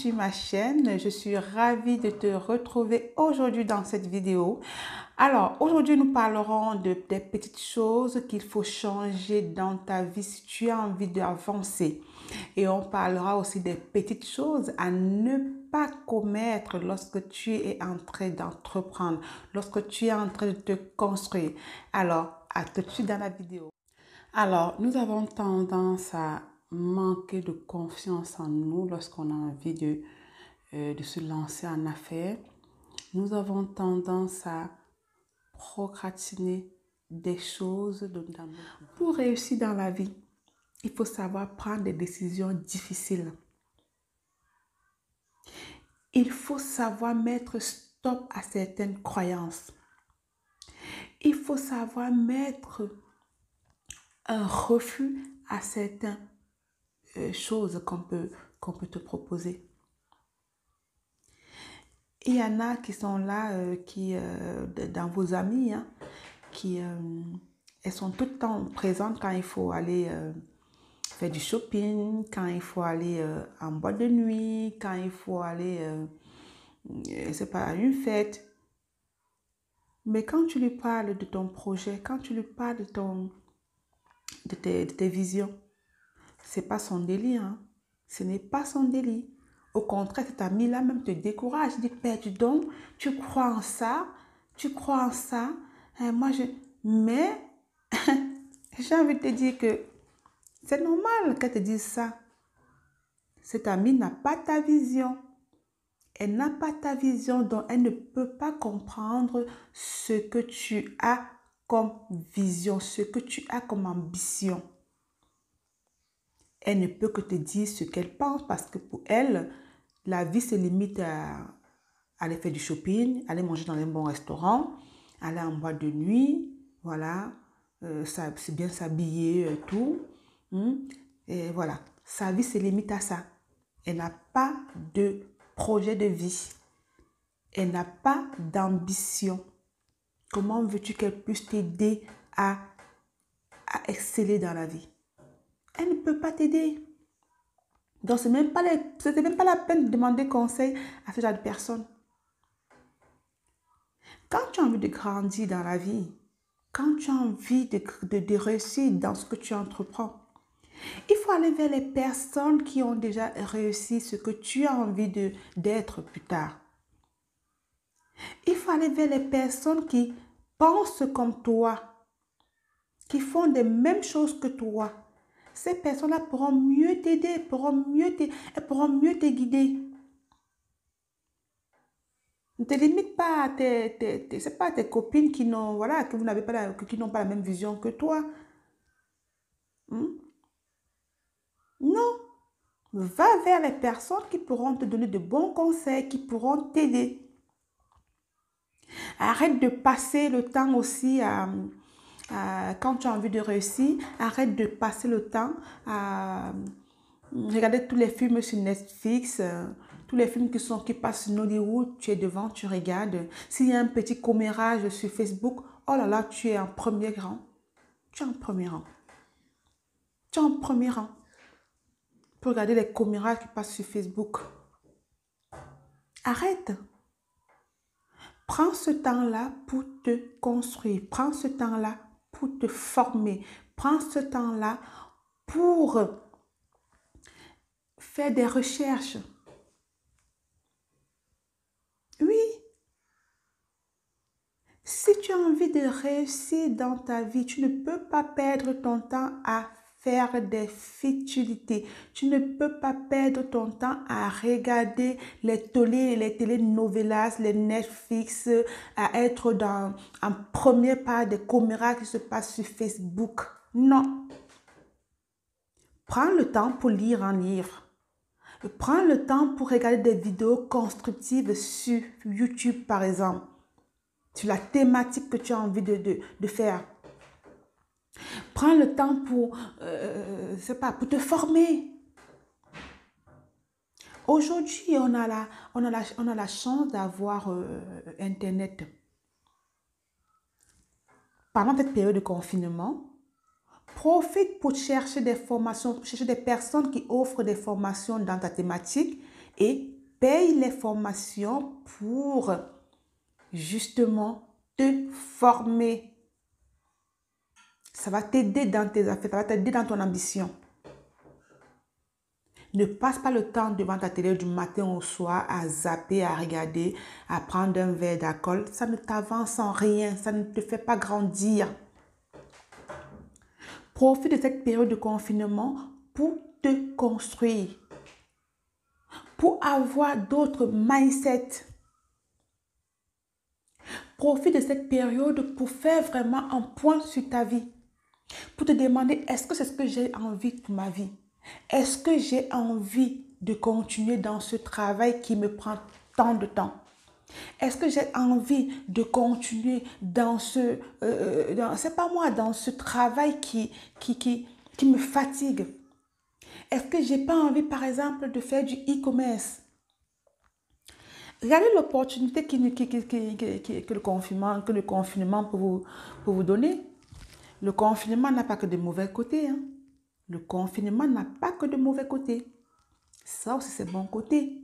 sur ma chaîne. Je suis ravie de te retrouver aujourd'hui dans cette vidéo. Alors, aujourd'hui, nous parlerons des petites choses qu'il faut changer dans ta vie si tu as envie d'avancer. Et on parlera aussi des petites choses à ne pas commettre lorsque tu es en train d'entreprendre, lorsque tu es en train de te construire. Alors, à tout de suite dans la vidéo. Alors, nous avons tendance à manquer de confiance en nous lorsqu'on a envie de se lancer en affaires. Nous avons tendance à procrastiner des choses pour réussir dans la vie. Il faut savoir prendre des décisions difficiles. Il faut savoir mettre stop à certaines croyances. Il faut savoir mettre un refus à certaines choses qu'on peut te proposer. Il y en a qui sont là, dans vos amis, hein, elles sont tout le temps présentes quand il faut aller faire du shopping, quand il faut aller en boîte de nuit, quand il faut aller, c'est pas à une fête. Mais quand tu lui parles de ton projet, quand tu lui parles de tes visions, c'est pas son délire, hein. Ce n'est pas son délire. Au contraire, cet ami-là même te décourage. Il dit, Père, donc, tu crois en ça, tu crois en ça. Mais, j'ai envie de te dire que c'est normal qu'elle te dise ça. Cette amie n'a pas ta vision. Elle n'a pas ta vision, donc elle ne peut pas comprendre ce que tu as comme vision, ce que tu as comme ambition. Elle ne peut que te dire ce qu'elle pense parce que pour elle, la vie se limite à aller faire du shopping, aller manger dans un bon restaurant, aller en boîte de nuit, voilà, c'est bien s'habiller, tout. Et voilà, sa vie se limite à ça. Elle n'a pas de projet de vie. Elle n'a pas d'ambition. Comment veux-tu qu'elle puisse t'aider à exceller dans la vie? Elle ne peut pas t'aider. Donc, ce n'est même pas la peine de demander conseil à ce genre de personnes. Quand tu as envie de grandir dans la vie, quand tu as envie de réussir dans ce que tu entreprends, il faut aller vers les personnes qui ont déjà réussi ce que tu as envie d'être plus tard. Il faut aller vers les personnes qui pensent comme toi, qui font les mêmes choses que toi. Ces personnes-là pourront mieux t'aider, elles pourront mieux te guider. Ne te limite pas à tes copines qui n'ont pas la même vision que toi. Non. Va vers les personnes qui pourront te donner de bons conseils, qui pourront t'aider. Arrête de passer le temps aussi quand tu as envie de réussir, arrête de passer le temps à regarder tous les films sur Netflix, tous les films qui passent sur Hollywood, tu es devant, tu regardes. S'il y a un petit commérage sur Facebook, oh là là, tu es en premier rang. Tu es en premier rang. Tu es en premier rang. Pour regarder les commérages qui passent sur Facebook. Arrête. Prends ce temps-là pour te construire. Prends ce temps-là pour te former. Prends ce temps-là pour faire des recherches. Oui. Si tu as envie de réussir dans ta vie, tu ne peux pas perdre ton temps à faire des futilités. Tu ne peux pas perdre ton temps à regarder les telenovelas, les Netflix, à être en premier pas des commérages qui se passent sur Facebook. Non. Prends le temps pour lire un livre. Prends le temps pour regarder des vidéos constructives sur YouTube, par exemple, sur la thématique que tu as envie de faire. Prends le temps pour te former. Aujourd'hui, on a la chance d'avoir Internet. Pendant cette période de confinement, profite pour chercher des formations, chercher des personnes qui offrent des formations dans ta thématique et paye les formations pour justement te former. Ça va t'aider dans tes affaires, ça va t'aider dans ton ambition. Ne passe pas le temps devant ta télé du matin au soir à zapper, à regarder, à prendre un verre d'alcool. Ça ne t'avance en rien, ça ne te fait pas grandir. Profite de cette période de confinement pour te construire, pour avoir d'autres mindsets. Profite de cette période pour faire vraiment un point sur ta vie. Pour te demander, est-ce que c'est ce que j'ai envie pour ma vie? Est-ce que j'ai envie de continuer dans ce travail qui me prend tant de temps? Est-ce que j'ai envie de continuer dans ce, c'est pas moi, dans ce travail qui me fatigue? Est-ce que j'ai pas envie, par exemple, de faire du e-commerce? Regardez l'opportunité que le confinement peut vous donner. Le confinement n'a pas que de mauvais côtés. Hein. Le confinement n'a pas que de mauvais côtés. Ça aussi, c'est bon côté.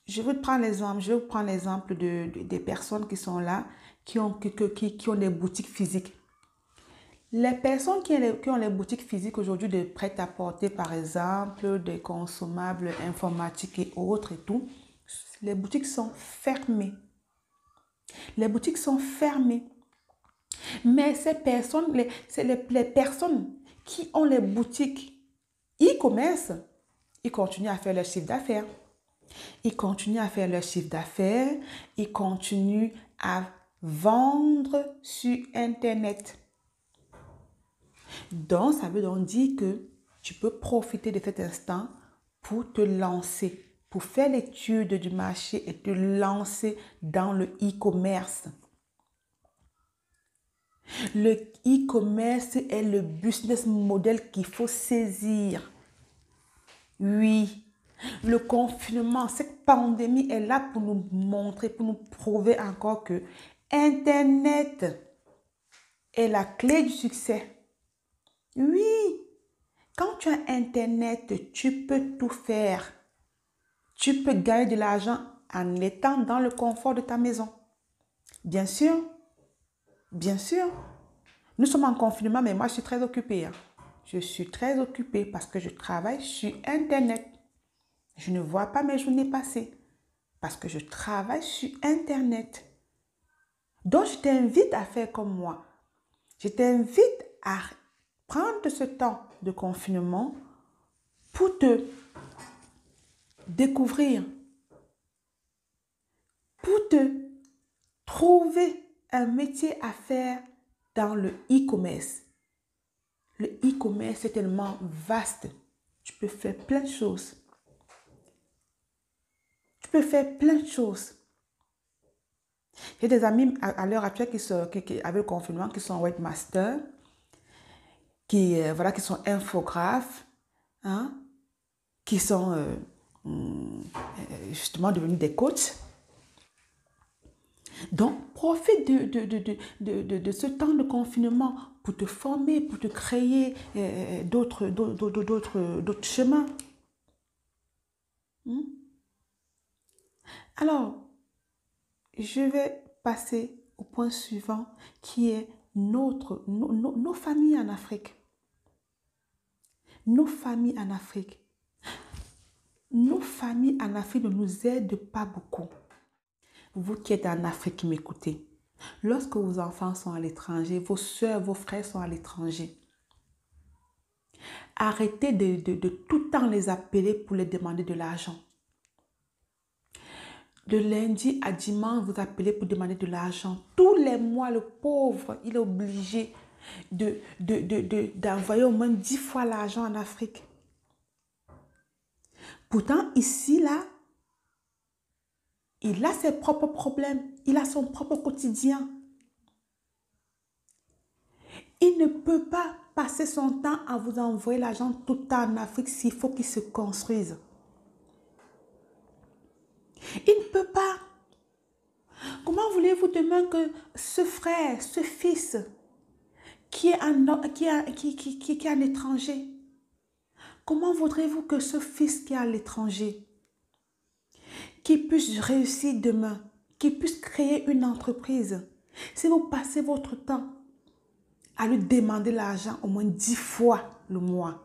Je vais prendre l'exemple des personnes qui sont là, qui ont des boutiques physiques. Les personnes qui ont les boutiques physiques aujourd'hui de prêt-à-porter, par exemple, des consommables informatiques et autres et tout, les boutiques sont fermées. Les boutiques sont fermées. Mais ces personnes, les personnes qui ont les boutiques e-commerce, ils continuent à faire leur chiffre d'affaires. Ils continuent à faire leur chiffre d'affaires. Ils continuent à vendre sur Internet. Donc, ça veut donc dire que tu peux profiter de cet instant pour te lancer, pour faire l'étude du marché et te lancer dans le e-commerce. Le e-commerce est le business model qu'il faut saisir. Oui, le confinement, cette pandémie est là pour nous montrer, pour nous prouver encore que Internet est la clé du succès. Oui, quand tu as Internet, tu peux tout faire. Tu peux gagner de l'argent en étant dans le confort de ta maison. Bien sûr, bien sûr. Nous sommes en confinement, mais moi, je suis très occupée. Hein. Je suis très occupée parce que je travaille sur Internet. Je ne vois pas mes journées passer parce que je travaille sur Internet. Donc, je t'invite à faire comme moi. Je t'invite à prendre ce temps de confinement pour te découvrir, pour te trouver un métier à faire dans le e-commerce. Le e-commerce est tellement vaste. Tu peux faire plein de choses. Tu peux faire plein de choses. J'ai des amis à l'heure actuelle qui avec le confinement, qui sont webmasters, qui sont infographes, hein, qui sont justement devenus des coachs. Donc, profite de ce temps de confinement pour te former, pour te créer d'autres chemins. Alors, je vais passer au point suivant qui est nos familles en Afrique. Nos familles en Afrique. Nos familles en Afrique ne nous aident pas beaucoup. Vous qui êtes en Afrique, qui m'écoutez, lorsque vos enfants sont à l'étranger, vos soeurs, vos frères sont à l'étranger, arrêtez de tout le temps les appeler pour les demander de l'argent. De lundi à dimanche, vous appelez pour demander de l'argent. Tous les mois, le pauvre, il est obligé d'envoyer au moins 10 fois l'argent en Afrique. Pourtant, ici, là, il a ses propres problèmes. Il a son propre quotidien. Il ne peut pas passer son temps à vous envoyer l'argent tout le temps en Afrique s'il faut qu'il se construise. Il ne peut pas. Comment voulez-vous demain que ce frère, ce fils qui est un étranger, comment voudrez-vous que ce fils qui est à l'étranger qui puisse réussir demain, qui puisse créer une entreprise. Si vous passez votre temps à lui demander l'argent au moins 10 fois le mois,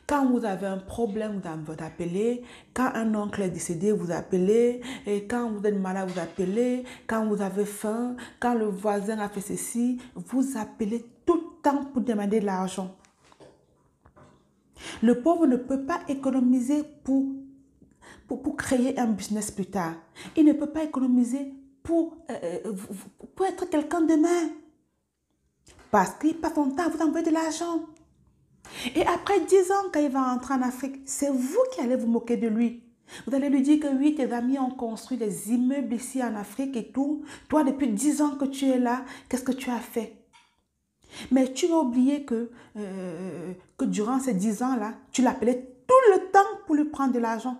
quand vous avez un problème, vous appelez. Quand un oncle est décédé, vous appelez. Et quand vous êtes malade, vous appelez. Quand vous avez faim, quand le voisin a fait ceci, vous appelez tout le temps pour demander de l'argent. Le pauvre ne peut pas économiser pour créer un business plus tard. Il ne peut pas économiser pour être quelqu'un demain. Parce qu'il passe son temps à vous envoyer de l'argent. Et après 10 ans, quand il va rentrer en Afrique, c'est vous qui allez vous moquer de lui. Vous allez lui dire que oui, tes amis ont construit des immeubles ici en Afrique et tout. Toi, depuis 10 ans que tu es là, qu'est-ce que tu as fait? Mais tu vas oublier que durant ces 10 ans-là, tu l'appelais tout le temps pour lui prendre de l'argent.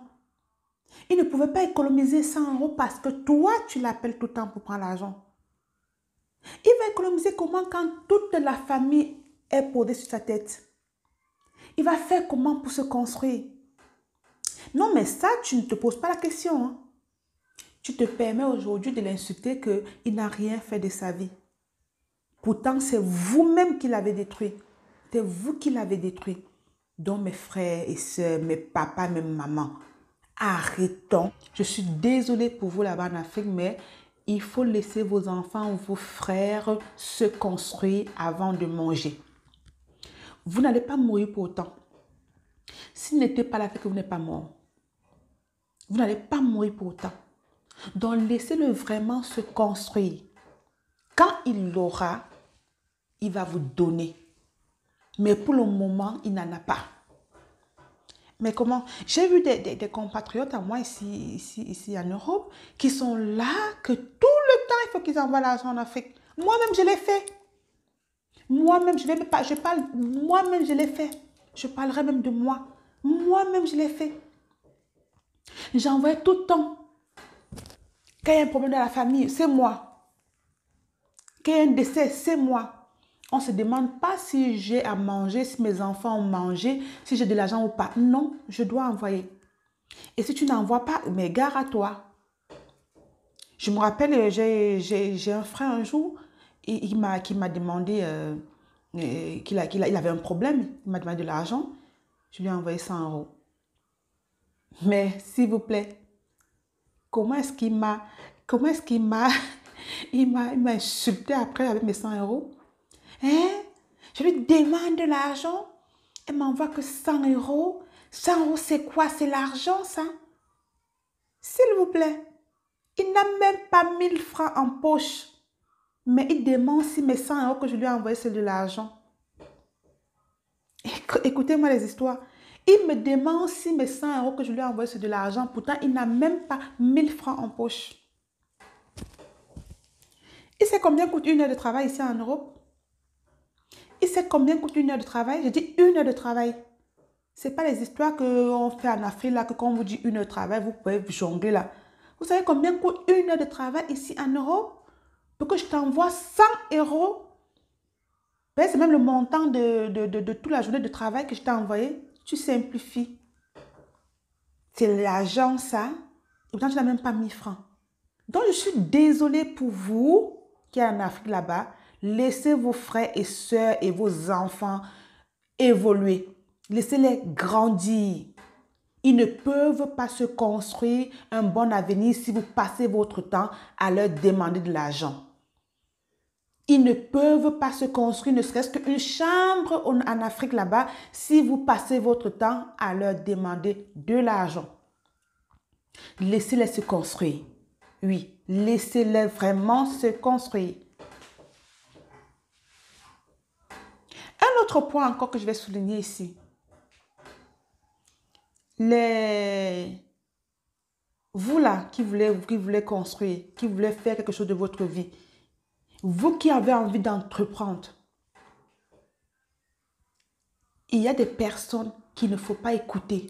Il ne pouvait pas économiser 100 € parce que toi, tu l'appelles tout le temps pour prendre l'argent. Il va économiser comment quand toute la famille est posée sur sa tête? Il va faire comment pour se construire? Non, mais ça, tu ne te poses pas la question. Hein. Tu te permets aujourd'hui de l'insulter qu'il n'a rien fait de sa vie. Pourtant, c'est vous-même qui l'avez détruit. C'est vous qui l'avez détruit. Donc, mes frères et sœurs, mes papas, mes mamans, arrêtons. Je suis désolée pour vous là-bas en Afrique, mais il faut laisser vos enfants ou vos frères se construire avant de manger. Vous n'allez pas mourir pour autant. S'il n'était pas là, c'est que vous n'êtes pas mort. Vous n'allez pas mourir pour autant. Donc, laissez-le vraiment se construire. Quand il l'aura, il va vous donner. Mais pour le moment, il n'en a pas. Mais comment? J'ai vu des compatriotes à moi ici en Europe qui sont là, que tout le temps, il faut qu'ils envoient l'argent en Afrique. Moi-même, je l'ai fait. Moi-même, je l'ai fait. Je parlerai même de moi. Moi-même, je l'ai fait. J'envoie tout le temps. Quand il y a un problème dans la famille, c'est moi. Quand il y a un décès, c'est moi. On ne se demande pas si j'ai à manger, si mes enfants ont mangé, si j'ai de l'argent ou pas. Non, je dois envoyer. Et si tu n'envoies pas, mais gare à toi. Je me rappelle, j'ai un frère un jour qui m'a demandé qu'il avait un problème. Il m'a demandé de l'argent. Je lui ai envoyé 100 €. Mais s'il vous plaît, comment est-ce qu'il m'a insulté après avec mes 100 €? Hein? Je lui demande de l'argent. Elle m'envoie que 100 €. 100 € c'est quoi? C'est l'argent ça? S'il vous plaît. Il n'a même pas 1000 francs en poche. Mais il demande si mes 100 € que je lui ai envoyés c'est de l'argent. Écoutez-moi les histoires. Il me demande si mes 100 € que je lui ai envoyés c'est de l'argent. Pourtant, il n'a même pas 1000 francs en poche. Il sait combien coûte une heure de travail ici en Europe? Il sait combien coûte une heure de travail? Je dis une heure de travail. Ce n'est pas les histoires qu'on fait en Afrique, là, que quand on vous dit une heure de travail, vous pouvez jongler là. Vous savez combien coûte une heure de travail ici en Europe? Pour que je t'envoie 100 €. Ben, c'est même le montant de toute la journée de travail que je t'ai envoyé. Tu simplifies. C'est l'argent, ça. Et pourtant, tu n'as même pas 1000 francs. Donc, je suis désolée pour vous qui êtes en Afrique là-bas. Laissez vos frères et sœurs et vos enfants évoluer. Laissez-les grandir. Ils ne peuvent pas se construire un bon avenir si vous passez votre temps à leur demander de l'argent. Ils ne peuvent pas se construire ne serait-ce qu'une chambre en Afrique là-bas si vous passez votre temps à leur demander de l'argent. Laissez-les se construire. Oui, laissez-les vraiment se construire. Un autre point encore que je vais souligner ici. Vous là qui voulez construire, qui voulez faire quelque chose de votre vie, vous qui avez envie d'entreprendre, il y a des personnes qu'il ne faut pas écouter.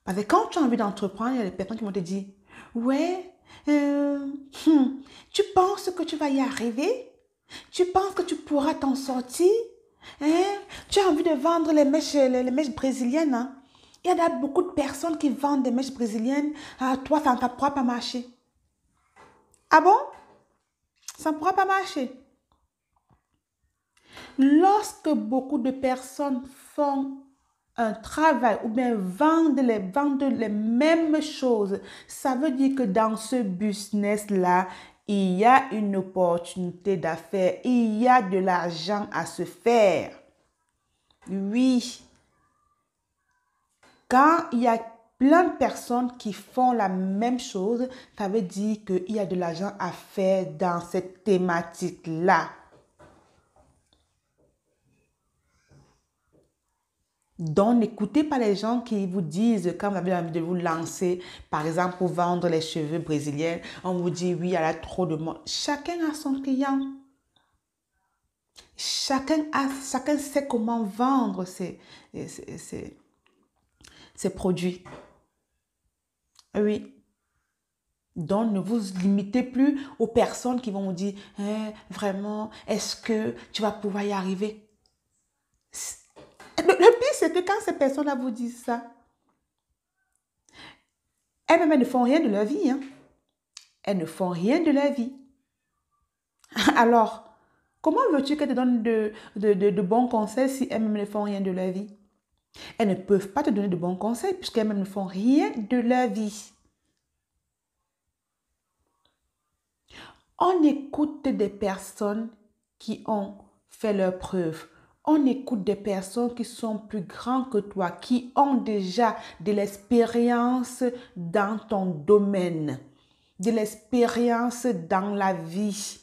Parce que quand tu as envie d'entreprendre, il y a des personnes qui vont te dire, ouais, tu penses que tu vas y arriver? Tu penses que tu pourras t'en sortir? Hein? Tu as envie de vendre les mèches brésiliennes, hein? Il y a beaucoup de personnes qui vendent des mèches brésiliennes. Ah, toi, ça ne pourra pas marcher. Ah bon? Ça ne pourra pas marcher. Lorsque beaucoup de personnes font un travail ou bien vendent les mêmes choses, ça veut dire que dans ce business-là, il y a une opportunité d'affaires, il y a de l'argent à se faire. Oui. Quand il y a plein de personnes qui font la même chose, ça veut dire qu'il y a de l'argent à faire dans cette thématique-là. Donc, n'écoutez pas les gens qui vous disent, quand vous avez envie de vous lancer, par exemple, pour vendre les cheveux brésiliens, on vous dit, oui, il y a trop de monde. Chacun a son client. Chacun sait comment vendre ses produits. Oui. Donc, ne vous limitez plus aux personnes qui vont vous dire, vraiment, est-ce que tu vas pouvoir y arriver? Le pire, c'est que quand ces personnes-là vous disent ça, elles-mêmes ne font rien de leur vie. Hein. Elles ne font rien de leur vie. Alors, comment veux-tu qu'elles te donnent de bons conseils si elles-mêmes ne font rien de leur vie? Elles ne peuvent pas te donner de bons conseils puisqu'elles-mêmes ne font rien de leur vie. On écoute des personnes qui ont fait leurs preuves. On écoute des personnes qui sont plus grands que toi, qui ont déjà de l'expérience dans ton domaine, de l'expérience dans la vie.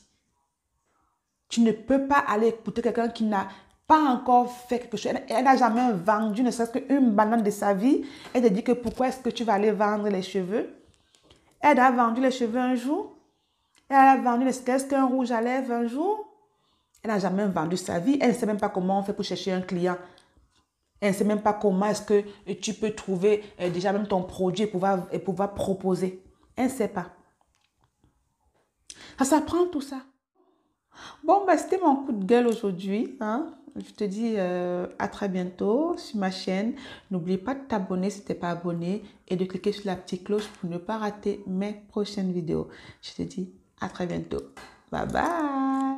Tu ne peux pas aller écouter quelqu'un qui n'a pas encore fait quelque chose. Elle n'a jamais vendu ne serait-ce qu'une banane de sa vie. Elle te dit que pourquoi est-ce que tu vas aller vendre les cheveux? Elle a vendu les cheveux un jour. Elle a vendu ne serait-ce qu'un rouge à lèvres un jour. Elle n'a jamais vendu sa vie. Elle ne sait même pas comment on fait pour chercher un client. Elle ne sait même pas comment est-ce que tu peux trouver déjà même ton produit et pouvoir proposer. Elle ne sait pas. Ça s'apprend tout ça. Bon, bah, c'était mon coup de gueule aujourd'hui. Hein? Je te dis à très bientôt sur ma chaîne. N'oublie pas de t'abonner si tu n'es pas abonné et de cliquer sur la petite cloche pour ne pas rater mes prochaines vidéos. Je te dis à très bientôt. Bye bye.